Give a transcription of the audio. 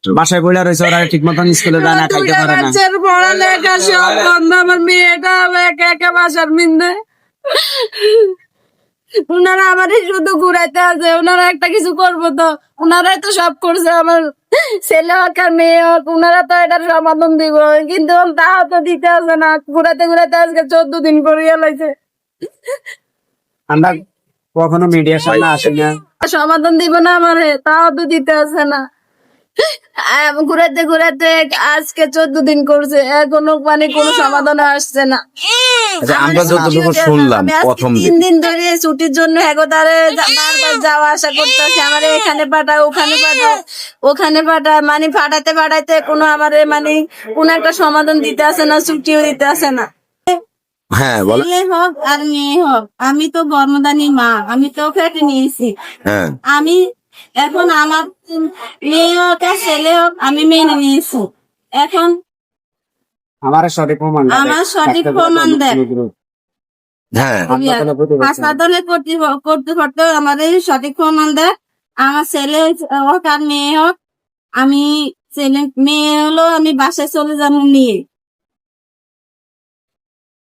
বাসায় বইলা রয়েছে, ওরা ঠিক মতন স্কুলে যায় না, খাইতে পারে না। পড়ালেখা সব বন্ধ, আমার মেয়েটা একা একা বাসার মিন্দে। উনারা আমারই শুধু ঘুরাইতে আছে, উনারা একটা কিছু করবো তো, উনারাই তো সব করছে, আমার ছেলে হোক আর মেয়ে হোক, উনারা তো এটার সমাধান দিব, কিন্তু তাও তো দিতে আছে না। ঘুরাইতে ঘুরাইতে আজকে 14 দিন করিয়া লাইছে। আমরা কখনো মিডিয়ার সামনে আসি না। সমাধান দিব না আমারে, তাও তো দিতে আছে না। ঘুরাইতে ঘুরাইতে আজকে 14 দিন করছে, এখনো মানে কোনো সমাধান আসছে না। আচ্ছা, আমরা যতটুকু শুনলাম আমি আজকে প্রথম 3 দিন ধরে ছুটির জন্য একদারে বারবার যাওয়া আসা করতেছি, আমার এখানে পাঠাও ওখানে পাঠাও ওখানে পাঠায়, মানে পাঠাইতে পাঠাইতে কোনো আমারে মানে কোন একটা সমাধান দিতে আসে না, ছুটিও দিতে আসে না। হ্যাঁ বলো। ছেলে হোক আর মেয়ে হোক, আমি তো গর্ভধারী মা, আমি তো ফেটে নিয়েছি। হ্যাঁ আমি এখন আমার মেয়ে হোক আর ছেলে হোক আমি মেনে নিয়েছি। এখন আমার সঠিক প্রমাণ দেয়। আমার সঠিক প্রমাণ দেয়। হ্যাঁ হাসপাতালে করতে আমার এই সঠিক প্রমাণ দেয়। আমার ছেলে হোক আর মেয়ে হোক, আমি ছেলে মেয়ে হলো আমি বাসায় চলে যাবো নিয়ে।